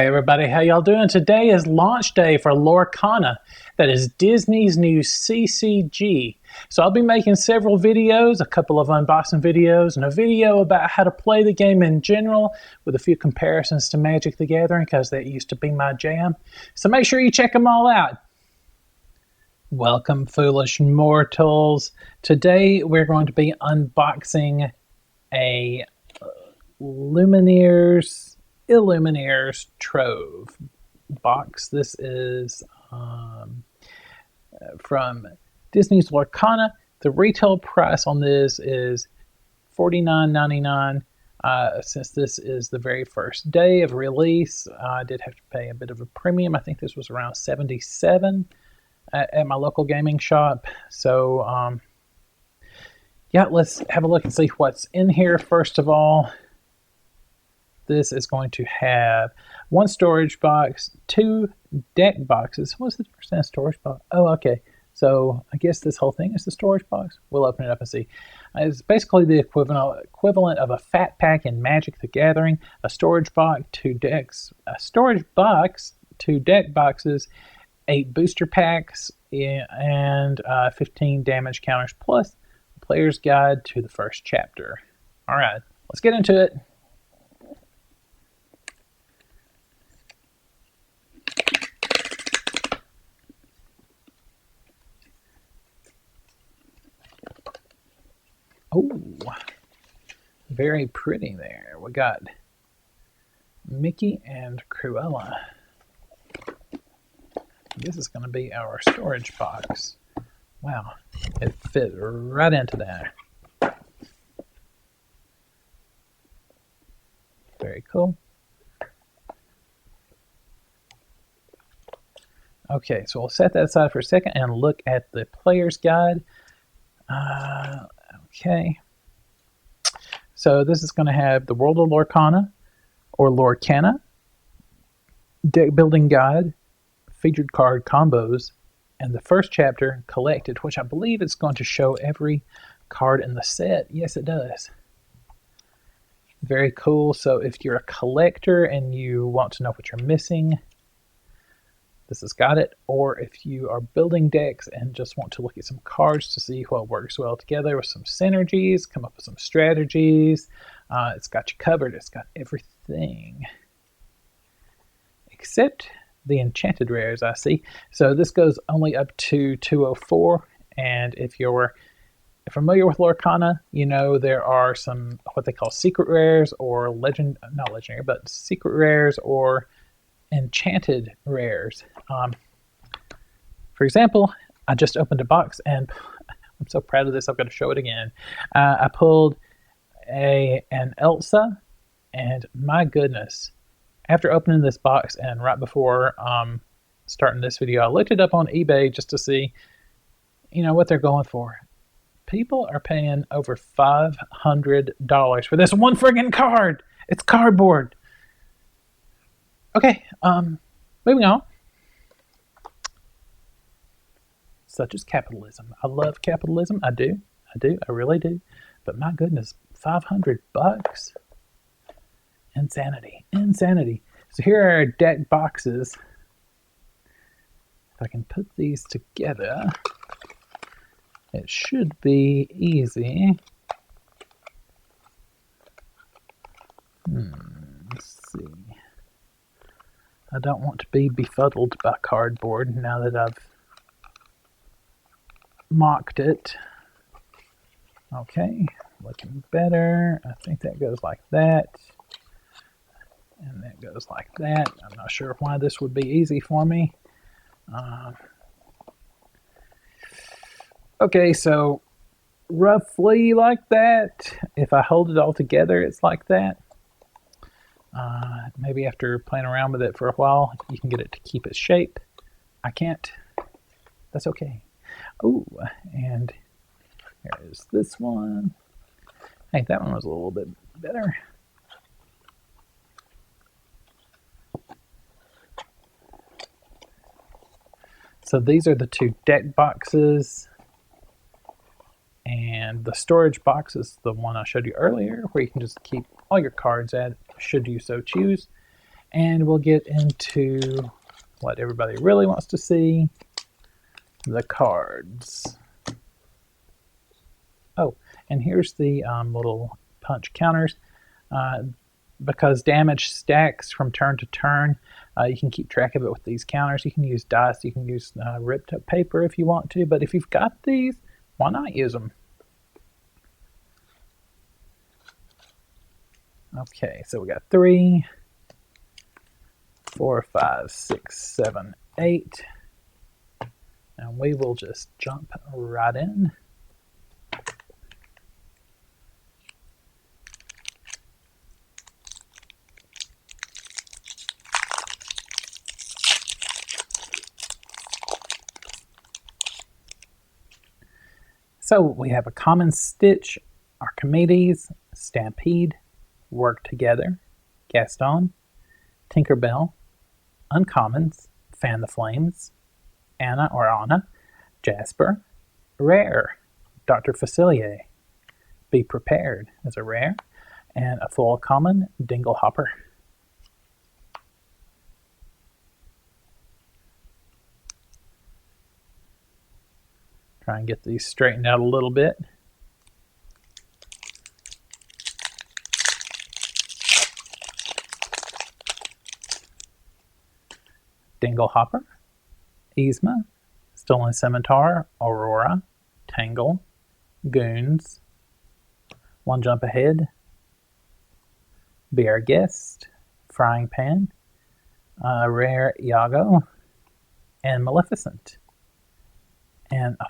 Hey everybody, how y'all doing? Today is launch day for Lorcana, that is Disney's new CCG. So I'll be making several videos, a couple of unboxing videos, and a video about how to play the game in general, with a few comparisons to Magic the Gathering, because that used to be my jam. So make sure you check them all out. Welcome, foolish mortals. Today we're going to be unboxing a Illumineer's Trove box. This is from Disney's Lorcana. The retail price on this is $49.99. Since this is the very first day of release, I did have to pay a bit of a premium. I think this was around $77 at my local gaming shop. So yeah, let's have a look and see what's in here. First of all, this is going to have one storage box, two deck boxes. What's the difference in a storage box? Oh, okay. So I guess this whole thing is the storage box. We'll open it up and see. It's basically the equivalent of a fat pack in Magic the Gathering. A storage box, two decks. A storage box, two deck boxes, 8 booster packs, and 15 damage counters, plus a player's guide to the first chapter. All right, let's get into it. Oh, very pretty there. We got Mickey and Cruella. This is going to be our storage box. Wow, it fit right into there. Very cool. Okay, so we'll set that aside for a second and look at the player's guide. Okay, so this is going to have the World of Lorcana, or Lorcana, deck building guide, featured card combos, and the first chapter, collected, which I believe it's going to show every card in the set. Yes, it does. Very cool. So if you're a collector and you want to know what you're missing, this has got it. Or if you are building decks and just want to look at some cards to see what works well together with some synergies, come up with some strategies, it's got you covered. It's got everything except the enchanted rares, I see. So this goes only up to 204, and if you're familiar with Lorcana, you know there are some what they call secret rares, or not legendary, but secret rares or enchanted rares. For example, I just opened a box and I'm so proud of this, I've got to show it again. I pulled an Elsa, and my goodness, after opening this box and right before starting this video, I looked it up on eBay just to see, what they're going for. People are paying over $500 for this one friggin' card. It's cardboard. Okay, moving on. Such as capitalism. I love capitalism. I do. I really do. But my goodness, $500. Insanity. So here are our deck boxes. If I can put these together, it should be easy. Let's see. I don't want to be befuddled by cardboard now that I've mocked it. Okay, looking better. I think that goes like that. And that goes like that. I'm not sure why this would be easy for me. Okay, so roughly like that. If I hold it all together, it's like that. Maybe after playing around with it for a while, you can get it to keep its shape. I can't. That's okay. Oh, and here is this one. I think that one was a little bit better. So these are the two deck boxes. And the storage box is the one I showed you earlier, where you can just keep all your cards at, should you so choose. And we'll get into what everybody really wants to see, the cards. Oh, and here's the little punch counters. Because damage stacks from turn to turn, you can keep track of it with these counters. You can use dice, you can use ripped up paper if you want to, but if you've got these, why not use them? Okay, so we got 3, 4, 5, 6, 7, 8. And we will just jump right in. So we have a common stitch, Archimedes, Stampede, Work Together, Gaston, Tinkerbell, uncommons, Fan the Flames, Anna or Anna, Jasper, Rare, Dr. Facilier, Be Prepared as a rare, and a full common, Dingle Hopper. Try and get these straightened out a little bit. Dingle Hopper, Yzma, Stolen Scimitar, Aurora, Tangle, Goons, One Jump Ahead, Be Our Guest, Frying Pan, Rare Iago, and Maleficent, and a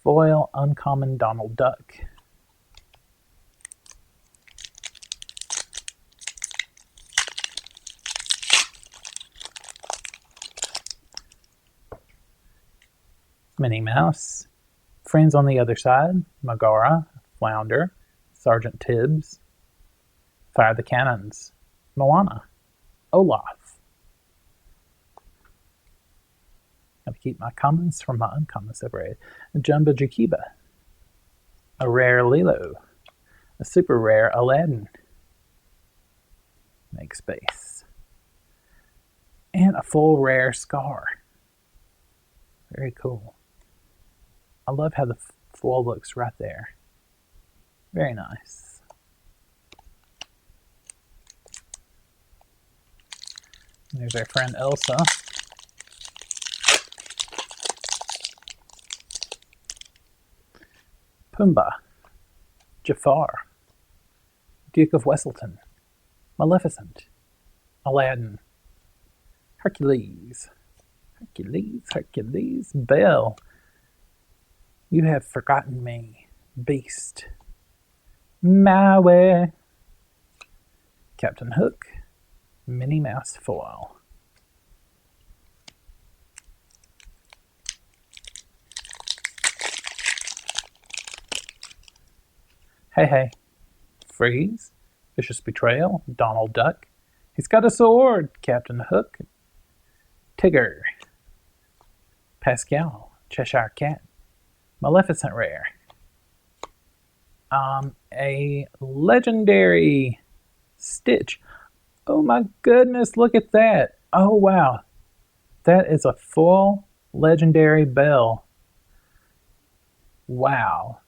foil uncommon Donald Duck. Minnie Mouse, Friends on the Other Side, Megara, Flounder, Sergeant Tibbs, Fire the Cannons, Moana, Olaf. Gotta keep my commons from my uncommons separated. Jumbo Jukiba, a rare Lilo, a super rare Aladdin. Make space. And a full rare Scar. Very cool. I love how the foil looks right there. Very nice. There's our friend Elsa. Pumbaa, Jafar, Duke of Wesselton, Maleficent, Aladdin, Hercules, Belle, You Have Forgotten Me, Beast, Maui, Captain Hook, Minnie Mouse foil. Hey, Freeze, Vicious Betrayal, Donald Duck, He's Got a Sword, Captain Hook, Tigger, Pascal, Cheshire Cat, Maleficent rare, a legendary Stitch. Oh my goodness, look at that. Oh wow, that is a full legendary Belle. Wow,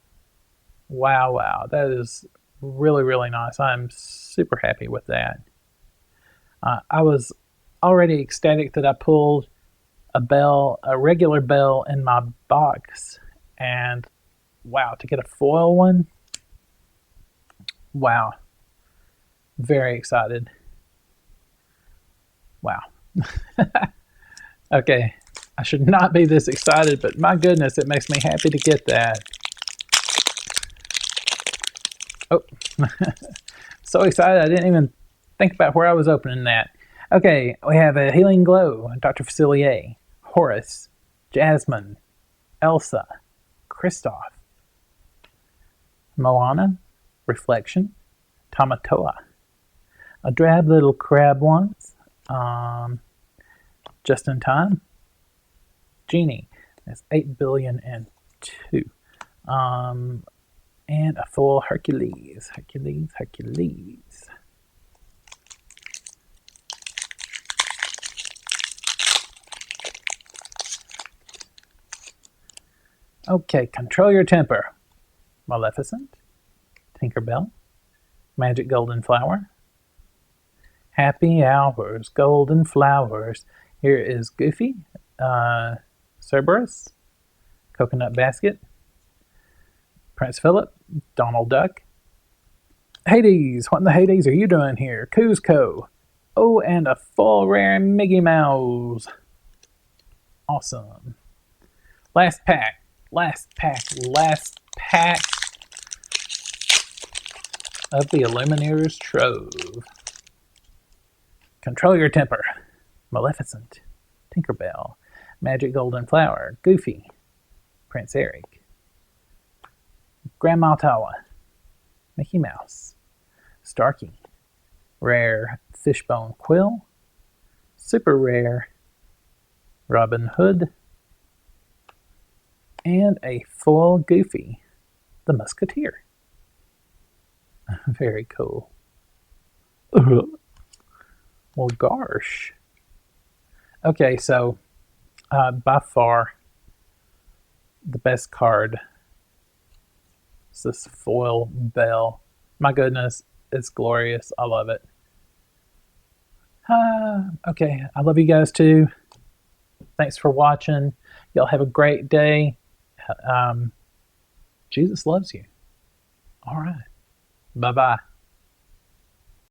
that is really nice. I'm super happy with that. I was already ecstatic that I pulled a regular Belle in my box, and wow, to get a foil one, wow, very excited. Wow. Okay, I should not be this excited, but my goodness, it makes me happy to get that. Oh, so excited I didn't even think about where I was opening that. Okay, we have a Healing Glow, Dr. Facilier, Horace, Jasmine, Elsa, Kristoff, Moana, Reflection, Tamatoa, a drab little crab once, Just in Time, Genie, that's 8,000,000,002, and a full Hercules. Okay, control your temper. Maleficent, Tinkerbell, Magic Golden Flower, Happy Hours, Golden Flowers. Here is Goofy, Cerberus, Coconut Basket, Prince Philip, Donald Duck, Hades. What in the Hades are you doing here? Kuzco. Oh, and a full rare Mickey Mouse. Awesome. Last pack. Last pack. Last pack of the Illumineer's Trove. Control your temper. Maleficent, Tinkerbell, Magic Golden Flower, Goofy, Prince Eric, Grandma Tawa, Mickey Mouse, Starkey, Rare Fishbone Quill, Super Rare Robin Hood, and a full Goofy, the Musketeer. Very cool. Well, gosh. Okay, so by far the best card is this foil bell. My goodness, it's glorious. I love it. Okay, I love you guys too. Thanks for watching. Y'all have a great day. Jesus loves you. All right. Bye-bye.